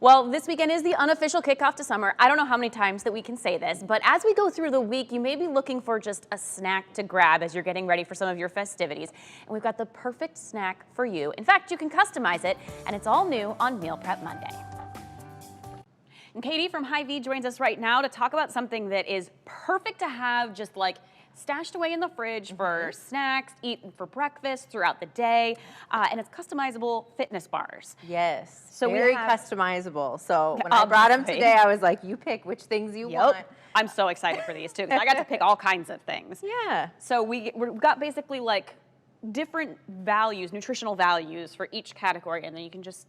Well, this weekend is the unofficial kickoff to summer. I don't know how many times that we can say this, but as we go through the week, you may be looking for just a snack to grab as you're getting ready for some of your festivities. And we've got the perfect snack for you. In fact, you can customize it, and it's all new on Meal Prep Monday. And Katie from Hy-Vee joins us right now to talk about something that is perfect to have just like stashed away in the fridge for snacks, eaten for breakfast throughout the day, and it's customizable fitness bars. Yes, so very customizable. So when I brought them today, I was like, you pick which things you want. I'm so excited for these too, because I got to pick all kinds of things. Yeah. So we've got basically like different values, nutritional values for each category, and then you can just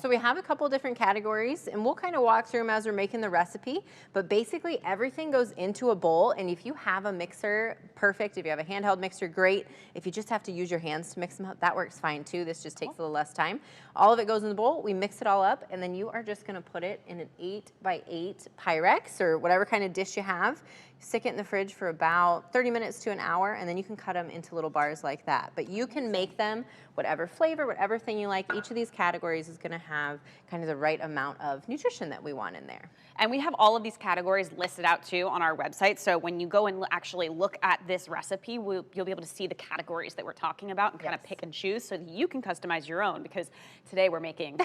So we have a couple different categories, and we'll kind of walk through them as we're making the recipe, but basically everything goes into a bowl, and if you have a mixer, perfect. If you have a handheld mixer, great. If you just have to use your hands to mix them up, that works fine too. This just takes a little less time. All of it goes in the bowl, we mix it all up, and then you are just gonna put it in an 8x8 Pyrex or whatever kind of dish you have. Stick it in the fridge for about 30 minutes to an hour, and then you can cut them into little bars like that. But you can make them whatever flavor, whatever thing you like. Each of these categories is gonna have kind of the right amount of nutrition that we want in there. And we have all of these categories listed out too on our website. So when you go and actually look at this recipe, you'll be able to see the categories that we're talking about and kind of pick and choose so that you can customize your own, because today we're making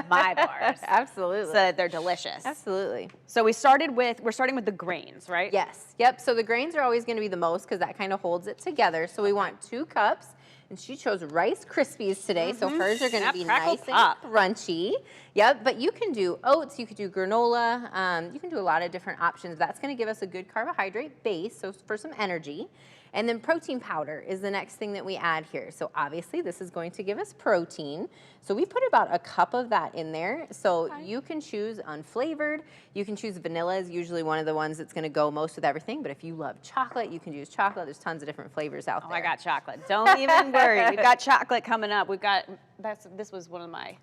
my bars. Absolutely. So that they're delicious. Absolutely. So we're starting with the grains, right? Yes. Yep. So the grains are always going to be the most because that kind of holds it together. So we want 2 cups. And she chose Rice Krispies today, so hers are going to be nice and crunchy. Yep, but you can do oats, you could do granola, you can do a lot of different options. That's going to give us a good carbohydrate base, so for some energy. And then protein powder is the next thing that we add here. So obviously this is going to give us protein. So we put about a cup of that in there. So you can choose unflavored. You can choose vanilla is usually one of the ones that's gonna go most with everything. But if you love chocolate, you can use chocolate. There's tons of different flavors out there. I got chocolate. Don't even worry. We've got chocolate coming up. This was one of my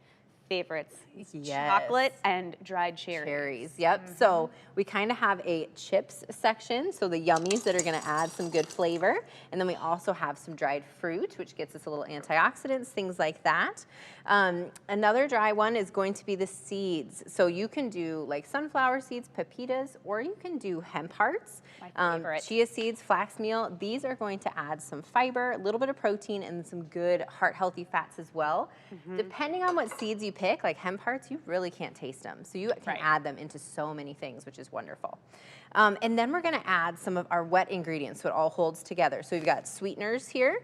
favorites. Chocolate and dried cherries. Yep. So we kind of have a chips section, so the yummies that are going to add some good flavor. And then we also have some dried fruit, which gets us a little antioxidants, things like that. Another dry one is going to be the seeds. So you can do like sunflower seeds, pepitas, or you can do hemp hearts. My favorite. Chia seeds, flax meal. These are going to add some fiber, a little bit of protein, and some good heart-healthy fats as well. Depending on what seeds you pick, like hemp hearts, you really can't taste them. So you can add them into so many things, which is wonderful. And then we're gonna add some of our wet ingredients so it all holds together. So we've got sweeteners here.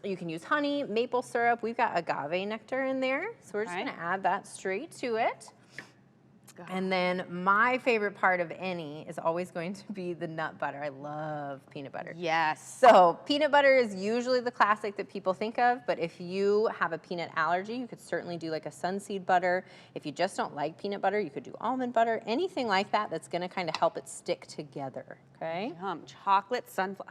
You can use honey, maple syrup. We've got agave nectar in there. So we're just gonna add that straight to it. And then my favorite part of any is always going to be the nut butter. I love peanut butter. Yes. So peanut butter is usually the classic that people think of, but if you have a peanut allergy, you could certainly do like a sunseed butter. If you just don't like peanut butter, you could do almond butter, anything like that that's gonna kind of help it stick together, okay? Chocolate sunflower.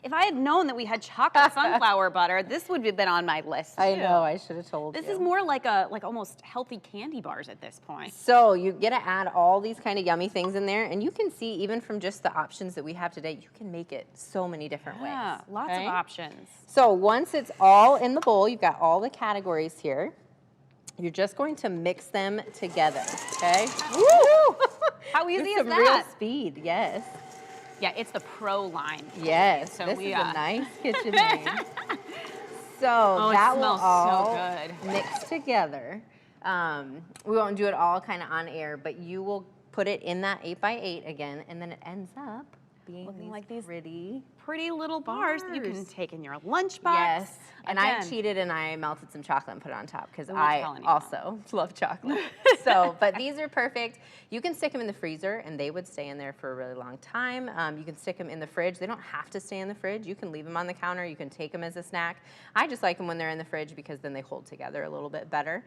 If I had known that we had chocolate sunflower butter, this would have been on my list too. I know, I should have told you. This is more like almost healthy candy bars at this point. So you get to add all these kind of yummy things in there, and you can see even from just the options that we have today, you can make it so many different ways. Yeah, lots of options. So once it's all in the bowl, you've got all the categories here. You're just going to mix them together, okay? Woo! How easy is that? Real speed, yes. Yeah, it's the pro line. Yes, so this is a nice kitchen name. So that will all mix together. We won't do it all kind of on air, but you will put it in that 8x8 again, and then it ends up being looking like these pretty little bars that you can take in your lunchbox. Yes, and I cheated and I melted some chocolate and put it on top because I also love chocolate. So, but these are perfect. You can stick them in the freezer and they would stay in there for a really long time. You can stick them in the fridge. They don't have to stay in the fridge. You can leave them on the counter. You can take them as a snack. I just like them when they're in the fridge because then they hold together a little bit better.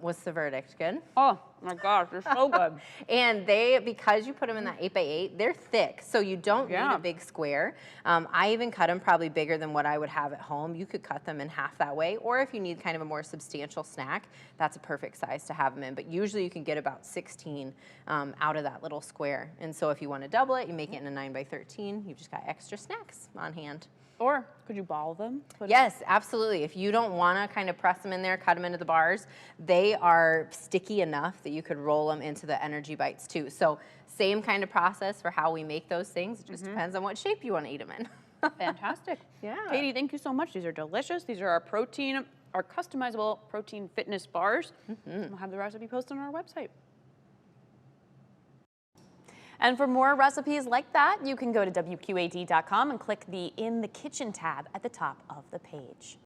What's the verdict? Good? Oh my gosh, they're so good. And because you put them in that 8x8, they're thick, so you don't need a big square. I even cut them probably bigger than what I would have at home. You could cut them in half that way, or if you need kind of a more substantial snack, that's a perfect size to have them in. But usually you can get about 16 out of that little square. And so if you want to double it, you make it in a 9x13. You've just got extra snacks on hand. Or could you ball them? Yes, absolutely. If you don't want to kind of press them in there, cut them into the bars, they are sticky enough that you could roll them into the energy bites too. So same kind of process for how we make those things. It just depends on what shape you want to eat them in. Fantastic. Yeah. Katie, thank you so much. These are delicious. These are our customizable protein fitness bars. We'll have the recipe posted on our website. And for more recipes like that, you can go to WQAD.com and click the In the Kitchen tab at the top of the page.